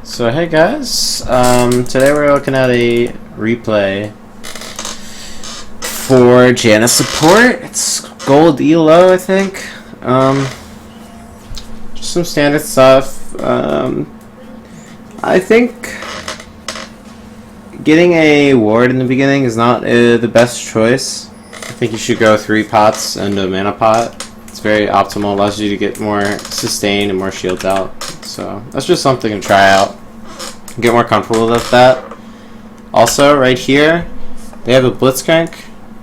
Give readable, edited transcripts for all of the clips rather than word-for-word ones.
So hey guys, today we're looking at a replay for Janna support. It's gold ELO, I think. Just some standard stuff. I think getting a ward in the beginning is not the best choice. I think you should go 3 pots and a mana pot. It's very optimal, allows you to get more sustain and more shields out. So that's just something to try out. Get more comfortable with that. Also, right here, they have a Blitzcrank.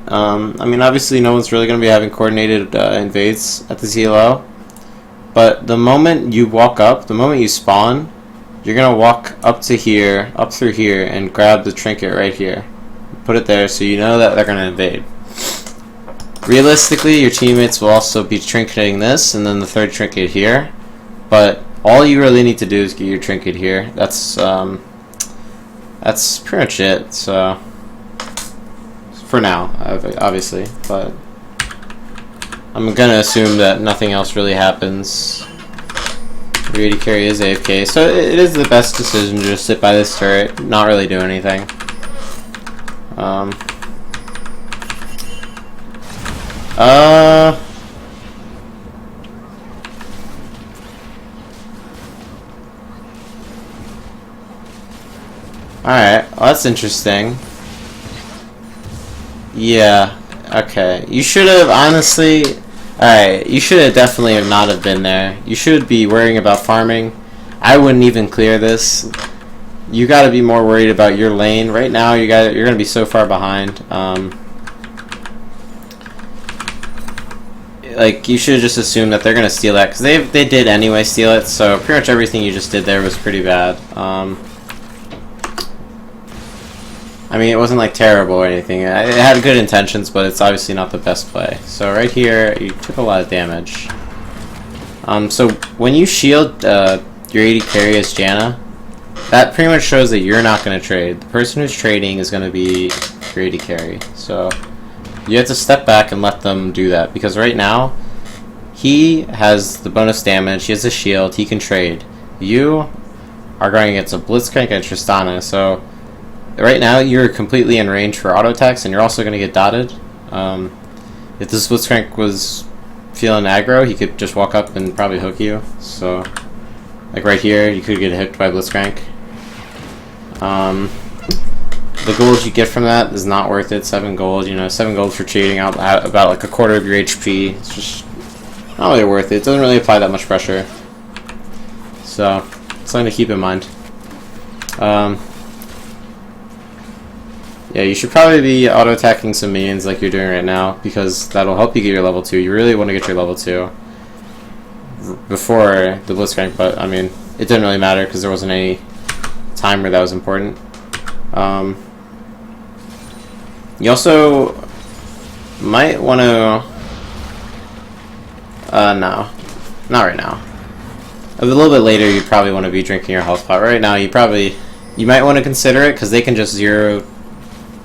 I mean, obviously, no one's really going to be having coordinated invades at the ZLO. But the moment you walk up, the moment you spawn, you're going to walk up to here, up through here, and grab the trinket right here. Put it there so you know that they're going to invade. Realistically, your teammates will also be trinketing this, and then the third trinket here. But all you really need to do is get your trinket here. That's pretty much it. So for now, obviously, but I'm gonna assume that nothing else really happens. Your AD carry is AFK, so it is the best decision to just sit by this turret, not really do anything. Alright, well, that's interesting. Yeah, okay. You should have, honestly... Alright, you should have definitely not have been there. You should be worrying about farming. I wouldn't even clear this. You gotta be more worried about your lane. Right now, you're gonna be so far behind. Like, you should just assume that they're gonna steal that, because they did anyway steal it, so pretty much everything you just did there was pretty bad. I mean, it wasn't like terrible or anything. It had good intentions, but it's obviously not the best play. So right here, you took a lot of damage. So when you shield your AD carry as Janna, that pretty much shows that you're not going to trade. The person who's trading is going to be your AD carry. So you have to step back and let them do that, because right now he has the bonus damage, he has a shield, he can trade. You are going against a Blitzcrank and Tristana, so right now you're completely in range for auto attacks, and you're also going to get dotted. If this Blitzcrank was feeling aggro, he could just walk up and probably hook you. So, like right here, you could get hooked by Blitzcrank. The gold you get from that is not worth it. 7 gold, you know, 7 gold for cheating out about like a quarter of your HP. It's just not really worth it. It doesn't really apply that much pressure. So, something to keep in mind. Yeah, you should probably be auto-attacking some minions like you're doing right now, because that'll help you get your level 2. You really want to get your level 2 before the Blitzcrank, but I mean, it didn't really matter because there wasn't any time where that was important. You also might want to... no. Not right now. A little bit later, you'd probably want to be drinking your health pot. Right now, you might want to consider it, because they can just zero...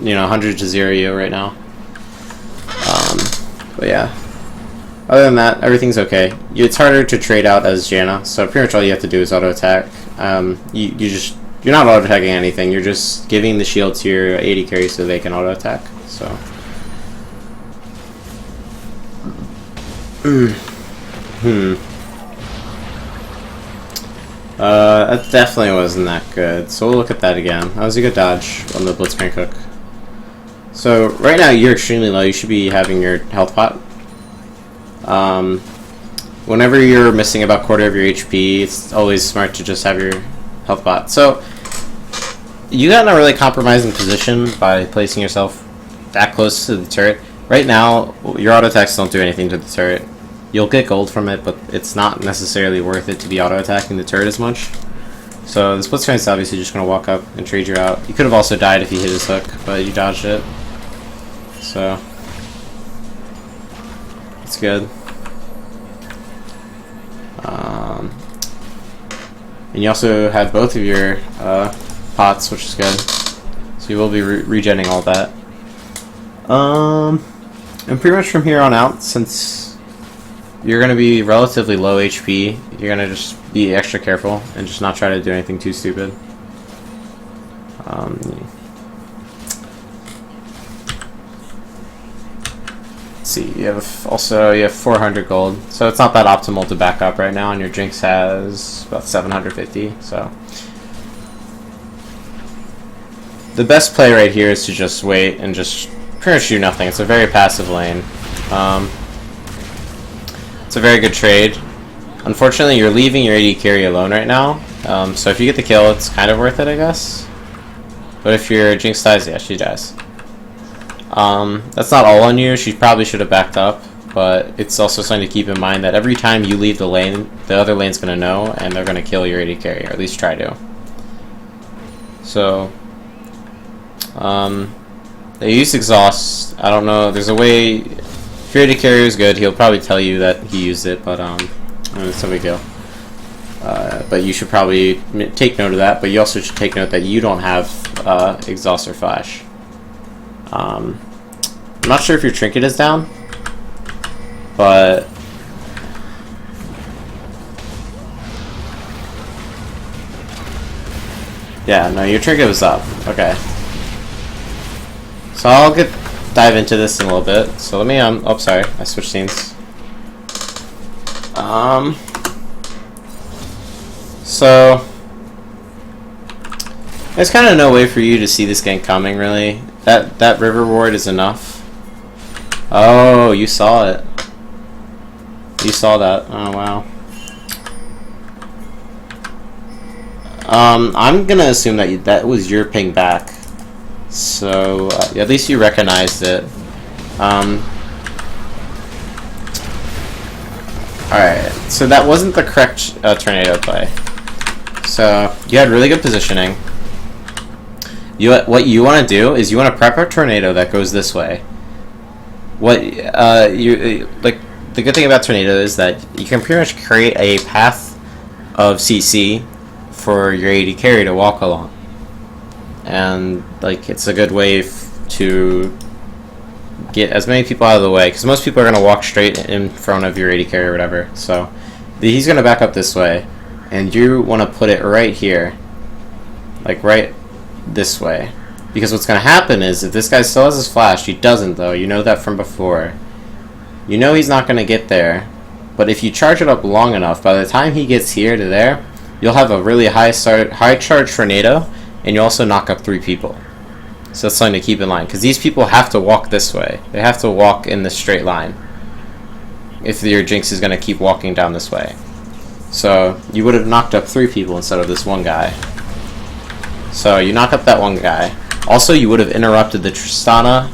100 to 0 you right now. But yeah. Other than that, everything's okay. It's harder to trade out as Janna, so pretty much all you have to do is auto attack. You're not auto attacking anything. You're just giving the shield to your AD carry so they can auto attack. So. That definitely wasn't that good. So we'll look at that again. That was a good dodge on the Blitzcrank hook. So right now you're extremely low. You should be having your health pot. Whenever you're missing about quarter of your HP, it's always smart to just have your health pot. So you got in a really compromising position by placing yourself that close to the turret. Right now, your auto attacks don't do anything to the turret. You'll get gold from it, but it's not necessarily worth it to be auto attacking the turret as much. So the Blitzcrank's obviously just going to walk up and trade you out. You could have also died if he hit his hook, but you dodged it. So it's good. And you also have both of your pots, which is good. So you will be regenning all that. And pretty much from here on out, since you're gonna be relatively low HP. You're gonna just be extra careful and just not try to do anything too stupid. Let's see, you have 400 gold, so it's not that optimal to back up right now, and your Jinx has about 750. So the best play right here is to just wait and just pretty much do nothing. It's a very passive lane. It's a very good trade. Unfortunately, you're leaving your AD carry alone right now. So if you get the kill, it's kind of worth it, I guess. But if your Jinx dies, yeah, she dies. That's not all on you. She probably should have backed up. But it's also something to keep in mind that every time you leave the lane, the other lane's going to know, and they're going to kill your AD carry, or at least try to. So, they use exhaust. I don't know. There's a way. If your AD carrier is good, he'll probably tell you that he used it, but it's no big deal. But you should probably take note of that. But you also should take note that you don't have exhaust or flash. I'm not sure if your trinket is down, but yeah, no, your trinket was up. Okay. So I'll dive into this in a little bit. So let me oh, sorry, I switched scenes. So there's kind of no way for you to see this gank coming, really. That river ward is enough. Oh, you saw it. You saw that. Oh wow. I'm gonna assume that that was your ping back. So at least you recognized it. Alright, so that wasn't the correct tornado play. So you had really good positioning. What you want to do is you want to prep a tornado that goes this way. The good thing about tornado is that you can pretty much create a path of CC for your AD carry to walk along, and like it's a good way to get as many people out of the way, because most people are going to walk straight in front of your AD carry or whatever. So he's going to back up this way, and you want to put it right here, like right this way, because what's going to happen is if this guy still has his flash, he doesn't though, you know that from before, you know he's not going to get there, but if you charge it up long enough, by the time he gets here to there, you'll have a really high charge tornado, and you also knock up 3 people. So that's something to keep in line, because these people have to walk this way. They have to walk in this straight line if your Jinx is going to keep walking down this way. So you would have knocked up 3 people instead of this one guy. So you knock up that one guy. Also, you would have interrupted the Tristana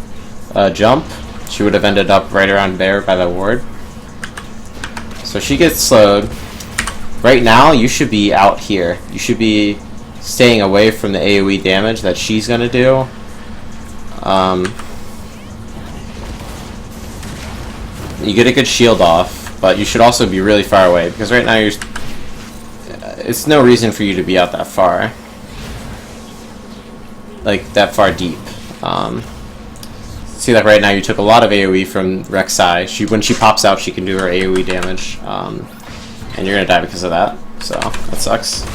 jump. She would have ended up right around there by the ward. So she gets slowed. Right now, you should be out here. You should be staying away from the AoE damage that she's going to do. You get a good shield off, but you should also be really far away, because right now it's no reason for you to be out that far. Like, that far deep. See, like right now you took a lot of AoE from Rek'Sai. When she pops out, she can do her AoE damage. And you're gonna die because of that. So, that sucks.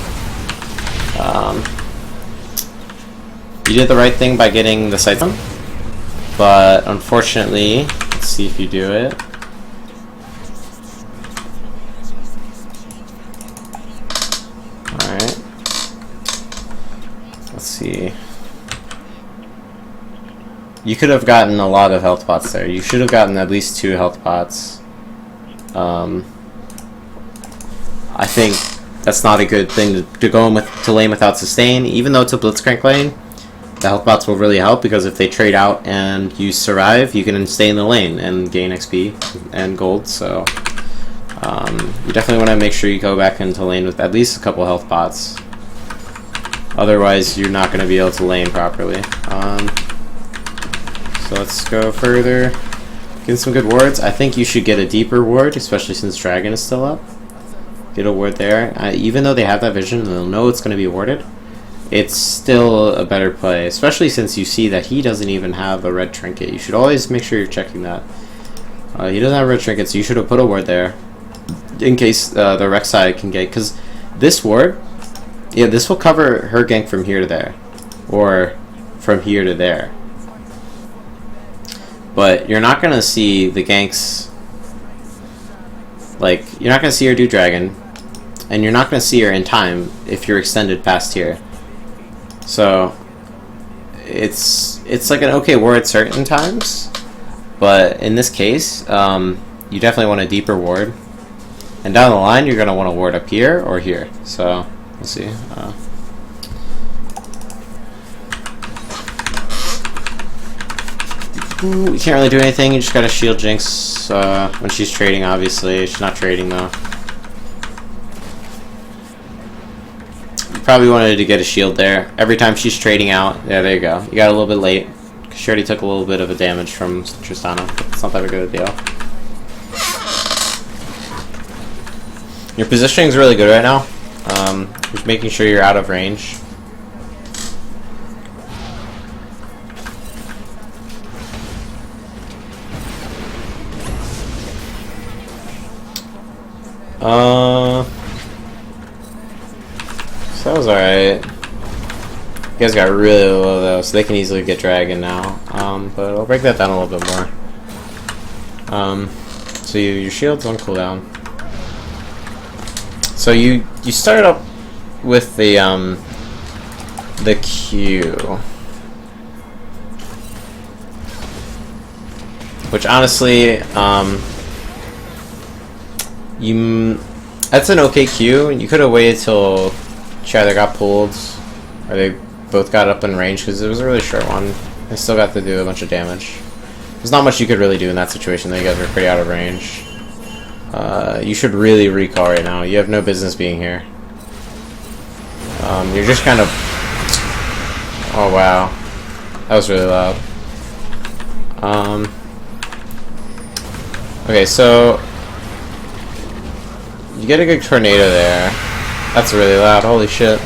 You did the right thing by getting the sight on, but unfortunately, let's see if you do it. Alright. Let's see. You could have gotten a lot of health pots there. You should have gotten at least 2 health pots. I think that's not a good thing to go in to lane without sustain. Even though it's a blitzcrank lane, the health pots will really help, because if they trade out and you survive, you can stay in the lane and gain XP and gold. So you definitely want to make sure you go back into lane with at least a couple health pots. Otherwise, you're not going to be able to lane properly. So let's go further. Get some good wards. I think you should get a deeper ward, especially since Dragon is still up. Get a ward there. Even though they have that vision and they'll know it's going to be warded, it's still a better play, especially since you see that he doesn't even have a red trinket. You should always make sure you're checking that. He doesn't have red trinket, so you should have put a ward there. In case the Rek'Sai can get... Because this ward... Yeah, this will cover her gank from here to there. Or from here to there. But you're not going to see the ganks... Like, you're not going to see her do dragon. And you're not going to see her in time if you're extended past here. So... It's like an okay ward at certain times. But in this case, you definitely want a deeper ward. And down the line, you're going to want a ward up here or here. So, let's see. You can't really do anything. You just got to shield Jinx when she's trading, obviously. She's not trading, though. You probably wanted to get a shield there. Every time she's trading out. Yeah, there you go. You got a little bit late. She already took a little bit of a damage from Tristana. It's not that big of a deal. Your positioning is really good right now. Just making sure you're out of range. So that was alright. You guys got really low though, so they can easily get dragon now. But I'll break that down a little bit more. So your shield's on cooldown. So you started up with the Q, which honestly, that's an okay Q. You could have waited till she either got pulled or they both got up in range because it was a really short one. They still got to do a bunch of damage. There's not much you could really do in that situation. You guys are pretty out of range. You should really recall right now. You have no business being here. You're just kind of... Oh, wow. That was really loud. Okay, so... You get a good tornado there. That's really loud. Holy shit.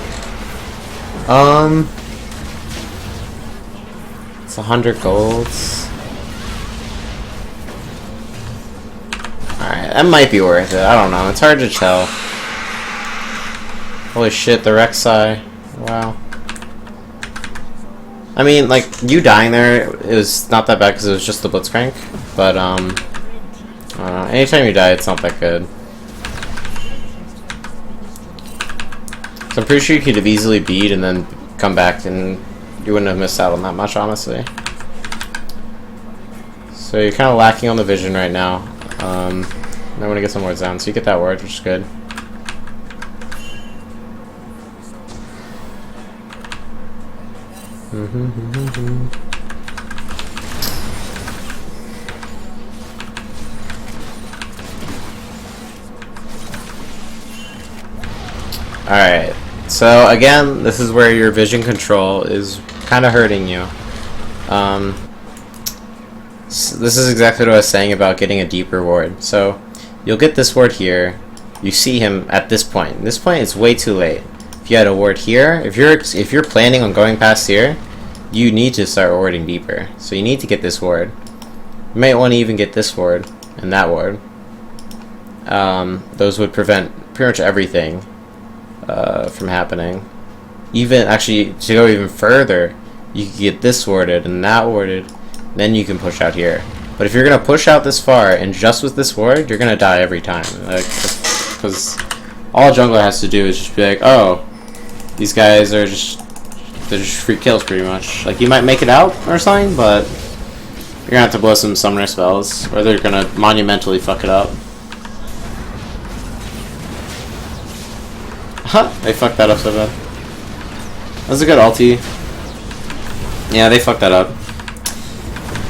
It's 100 golds. Alright, that might be worth it. I don't know. It's hard to tell. Holy shit, the Rek'Sai. Wow. I mean, like, you dying there, it was not that bad because it was just the Blitzcrank. But, anytime you die, it's not that good. So I'm pretty sure you could have easily beat and then come back and you wouldn't have missed out on that much, honestly. So you're kind of lacking on the vision right now. I want to get some words down, so you get that word, which is good. Alright, so again, this is where your vision control is kind of hurting you. So this is exactly what I was saying about getting a deeper ward. So you'll get this ward here. You see him at this point. This point is way too late. If you had a ward here, if you're planning on going past here, you need to start warding deeper. So you need to get this ward. You might want to even get this ward and that ward. Those would prevent pretty much everything from happening. Even actually, to go even further, you could get this warded and that warded. Then you can push out here. But if you're gonna push out this far and just with this ward, you're gonna die every time. Like, because all a jungler has to do is just be like, oh, these guys are they're just free kills pretty much. Like, you might make it out or something, but you're gonna have to blow some summoner spells, or they're gonna monumentally fuck it up. Huh? They fucked that up so bad. That was a good ulti. Yeah, they fucked that up.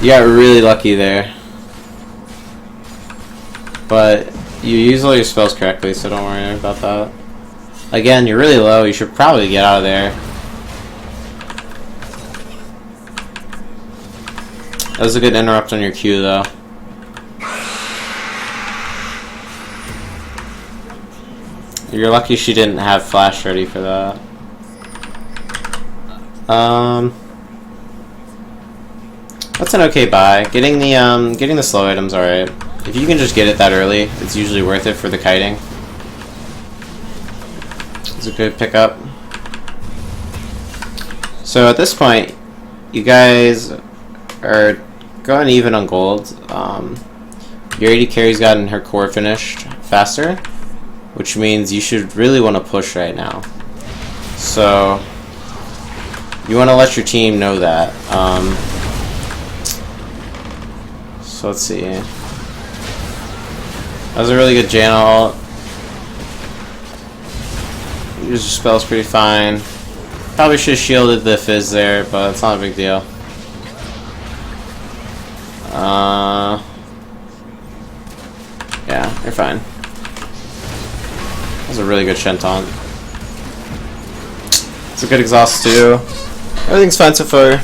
You got really lucky there. But you use all your spells correctly, so don't worry about that. Again, you're really low. You should probably get out of there. That was a good interrupt on your Q, though. You're lucky she didn't have flash ready for that. That's an okay buy. Getting the slow items, alright. If you can just get it that early, it's usually worth it for the kiting. It's a good pickup. So at this point, you guys are going even on gold. Your AD carry's gotten her core finished faster, which means you should really want to push right now. So you want to let your team know that. So let's see. That was a really good Janna ult. Use your spell's pretty fine. Probably should have shielded the fizz there, but it's not a big deal. Yeah, you're fine. That was a really good Shenton. It's a good exhaust too. Everything's fine so far.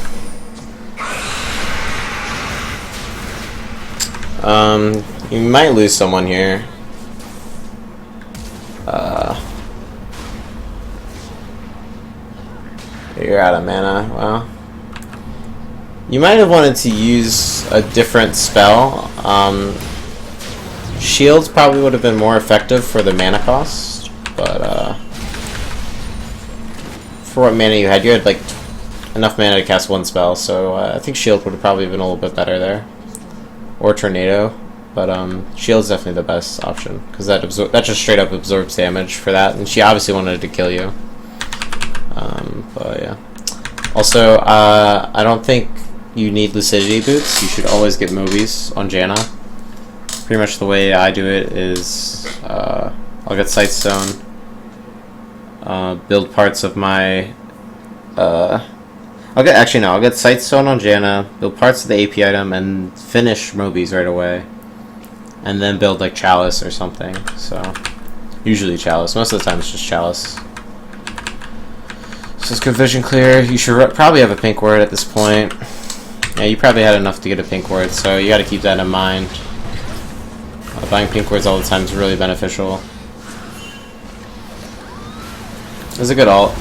You might lose someone here. You're out of mana. Well, you might have wanted to use a different spell. Shields probably would have been more effective for the mana cost, but for what mana you had like enough mana to cast one spell, so I think Shield would have probably been a little bit better there, or Tornado. But Shield's definitely the best option because that just straight up absorbs damage for that, and she obviously wanted to kill you. But yeah. Also, I don't think you need Lucidity boots. You should always get Mobies on Janna. Pretty much the way I do it is I'll get Sightstone, build parts of my I'll get Sightstone on Janna, build parts of the AP item, and finish Mobies right away. And then build like Chalice or something. So usually Chalice. Most of the time it's just Chalice. So it's good vision clear. You should probably have a pink word at this point. Yeah, you probably had enough to get a pink word, so you got to keep that in mind. Buying pink words all the time is really beneficial. It's a good ult.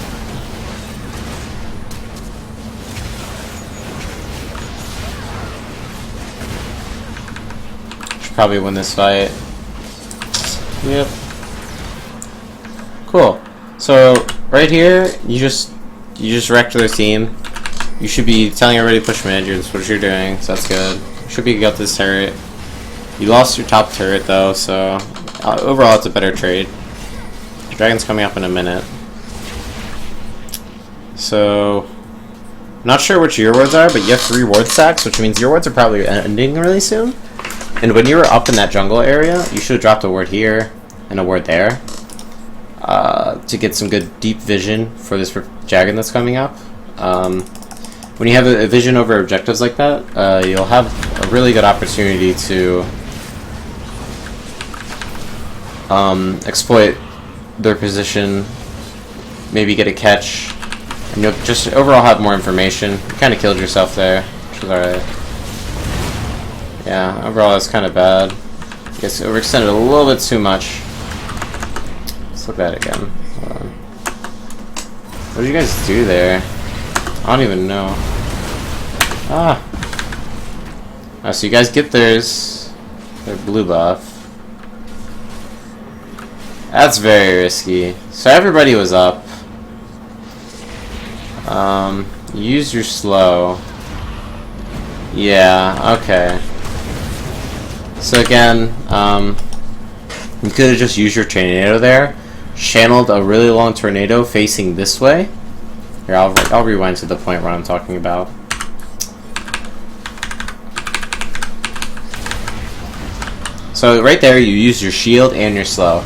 Should probably win this fight. Yep. Cool. So right here, you just wrecked their team. You should be telling everybody to push mid. That's what you're doing, so that's good. Should be got this turret. You lost your top turret though, so overall it's a better trade. Dragon's coming up in a minute. So, not sure what your wards are, but you have 3 ward stacks, which means your wards are probably ending really soon. And when you were up in that jungle area, you should have dropped a ward here and a ward there to get some good deep vision for this dragon that's coming up. When you have a vision over objectives like that, you'll have a really good opportunity to exploit their position, maybe get a catch, and you'll just overall have more information. You kind of killed yourself there, which was alright. Yeah, overall it's kind of bad. I guess overextended a little bit too much. Let's look at it again. What did you guys do there? I don't even know. Ah! So you guys get theirs. Their blue buff. That's very risky. So everybody was up. Use your slow. Yeah, okay. So again, you could have just used your tornado there. Channeled a really long tornado facing this way. Here, I'll rewind to the point where I'm talking about. So right there, you use your shield and your slow.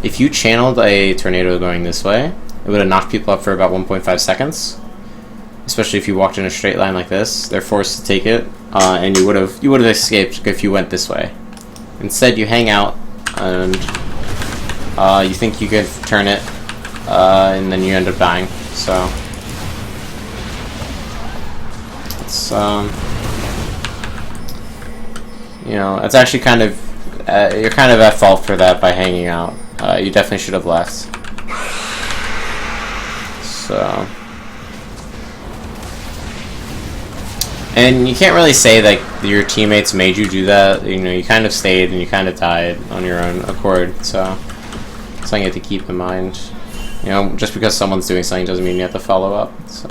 If you channeled a tornado going this way, it would have knocked people up for about 1.5 seconds. Especially if you walked in a straight line like this, they're forced to take it, and you would have escaped if you went this way. Instead, you hang out, and you think you could turn it, and then you end up dying. So it's you know, it's actually kind of you're kind of at fault for that by hanging out. You definitely should have left. So, And you can't really say that your teammates made you do that. You know, you kind of stayed and you kind of died on your own accord. So, something you have to keep in mind. You know, just because someone's doing something doesn't mean you have to follow up. So,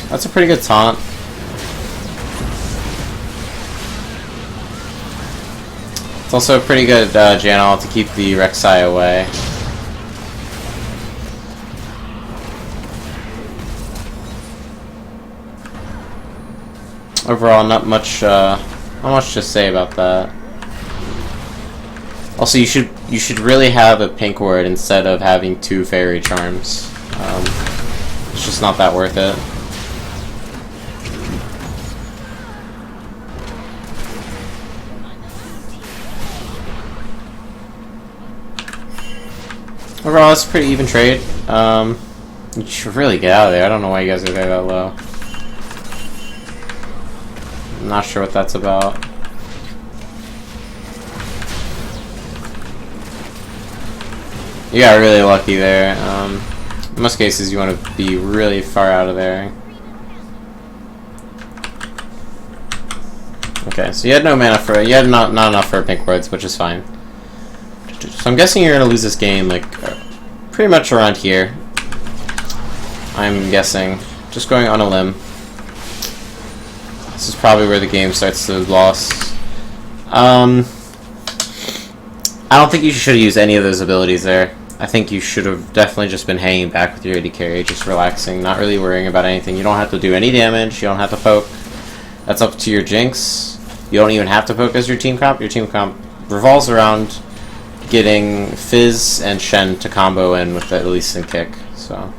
that's a pretty good taunt. It's also a pretty good Janna to keep the Rek'Sai away. Overall, not much to say about that. Also, you should really have a pink ward instead of having 2 fairy charms. It's just not that worth it. Overall, it's a pretty even trade. You should really get out of there. I don't know why you guys are there that low. I'm not sure what that's about. You got really lucky there. In most cases, you want to be really far out of there. Okay, so you had no mana for it. You had not enough for pink wards, which is fine. So I'm guessing you're gonna lose this game like pretty much around here. I'm guessing, just going on a limb. This is probably where the game starts to loss. I don't think you should have used any of those abilities there. I think you should have definitely just been hanging back with your AD carry, just relaxing, not really worrying about anything. You don't have to do any damage, you don't have to poke. That's up to your Jinx. You don't even have to poke as your team comp. Your team comp revolves around getting Fizz and Shen to combo in with the Lee Sin kick. So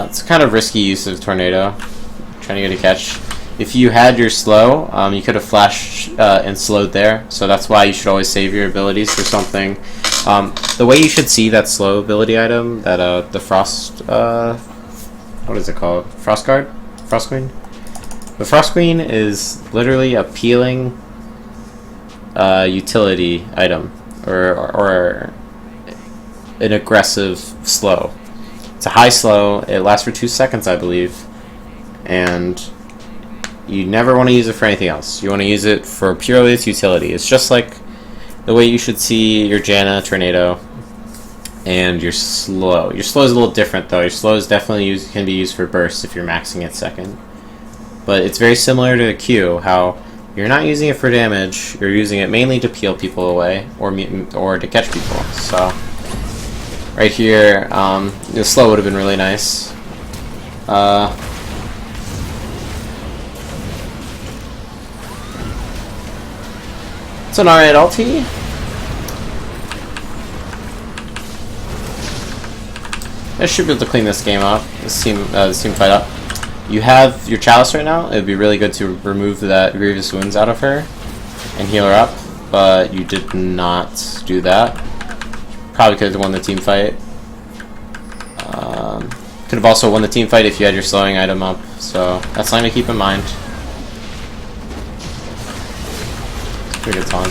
it's kind of risky use of Tornado, trying to get a catch. If you had your slow, you could have flashed and slowed there, so that's why you should always save your abilities for something. The way you should see that slow ability item, that the Frost, what is it called? Frost Guard? Frost Queen? The Frost Queen is literally a peeling utility item, or an aggressive slow. It's a high slow, it lasts for 2 seconds, I believe, and you never want to use it for anything else. You want to use it for purely its utility. It's just like the way you should see your Janna, Tornado, and your slow. Your slow is a little different though. Your slow is definitely can be used for burst if you're maxing it second. But it's very similar to Q, how you're not using it for damage, you're using it mainly to peel people away, or to catch people. So, right here, the slow would have been really nice. It's an alright ulti. I should be able to clean this game up, this team fight up. You have your Chalice right now. It would be really good to remove that Grievous Wounds out of her and heal her up, but you did not do that. Probably could have won the team fight. Could have also won the team fight if you had your slowing item up, so that's something to keep in mind. It's pretty good taunt.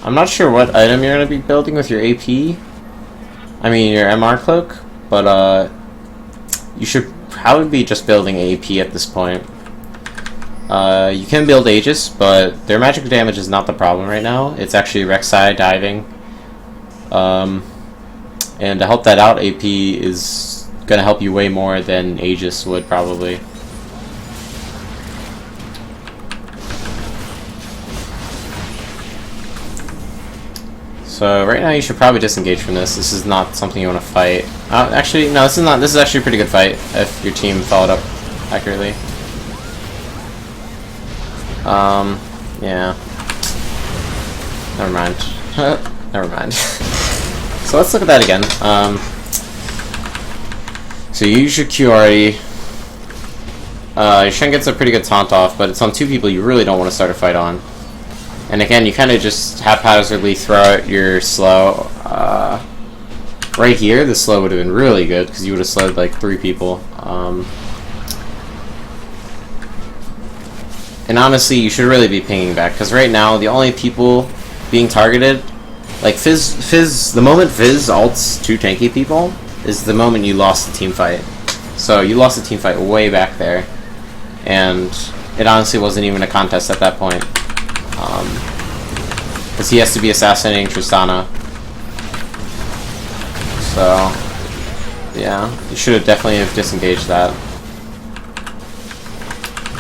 I'm not sure what item you're going to be building with your AP. I mean, your MR cloak, but you should probably be just building AP at this point. You can build Aegis, but their magic damage is not the problem right now. It's actually Rek'Sai diving. And to help that out, AP is going to help you way more than Aegis would probably. So right now you should probably disengage from this. This is not something you want to fight. Actually, no, this is not. This is actually a pretty good fight if your team followed up accurately. Yeah. Never mind. Never mind. So let's look at that again. So you use your Q already. Your Shen gets a pretty good taunt off, but it's on 2 people you really don't want to start a fight on. And again, you kind of just haphazardly throw out your slow. Right here, the slow would have been really good because you would have slowed like 3 people. And honestly, you should really be pinging back, because right now, the only people being targeted, like Fizz, the moment Fizz ults 2 tanky people, is the moment you lost the team fight. So you lost the team fight way back there, and it honestly wasn't even a contest at that point. Because he has to be assassinating Tristana. So, yeah, you should have definitely have disengaged that.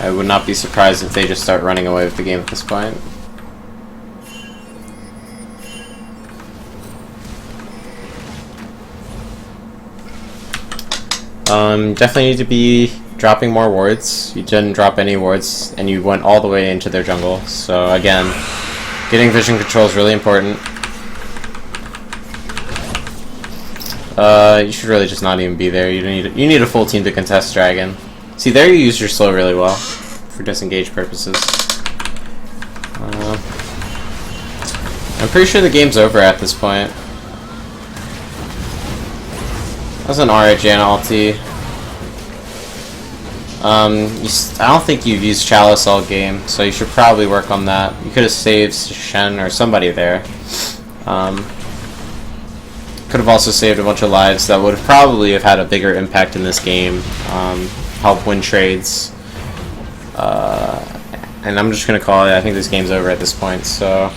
I would not be surprised if they just start running away with the game at this point. Definitely need to be dropping more wards. You didn't drop any wards, and you went all the way into their jungle. So again, getting vision control is really important. You should really just not even be there. You need a full team to contest Dragon. See, there you use your slow really well for disengage purposes. I'm pretty sure the game's over at this point. That's an alright Janna ulti. I don't think you've used Chalice all game, so you should probably work on that. You could have saved Shen or somebody there. Could have also saved a bunch of lives that would probably have had a bigger impact in this game. Help win trades. And I'm just going to call it, I think this game's over at this point, so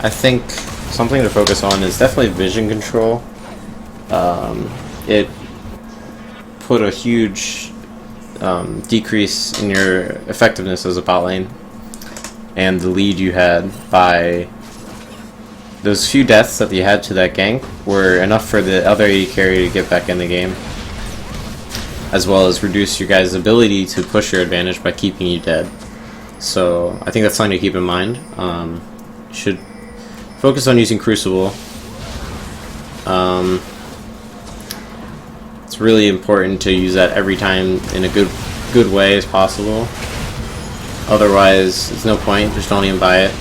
I think something to focus on is definitely vision control. It put a huge decrease in your effectiveness as a bot lane, and the lead you had by those few deaths that you had to that gank were enough for the other AD carry to get back in the game, as well as reduce your guys' ability to push your advantage by keeping you dead. So I think that's something to keep in mind. You should focus on using Crucible. It's really important to use that every time in a good way as possible. Otherwise, there's no point. Just don't even buy it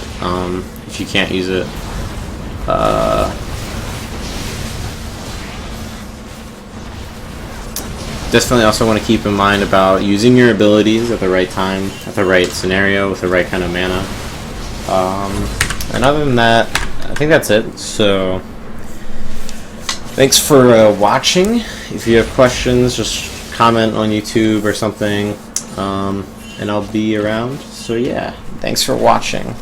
if you can't use it. Definitely also want to keep in mind about using your abilities at the right time, at the right scenario, with the right kind of mana. And other than that, I think that's it. So thanks for watching. If you have questions, just comment on YouTube or something, and I'll be around. So yeah, thanks for watching.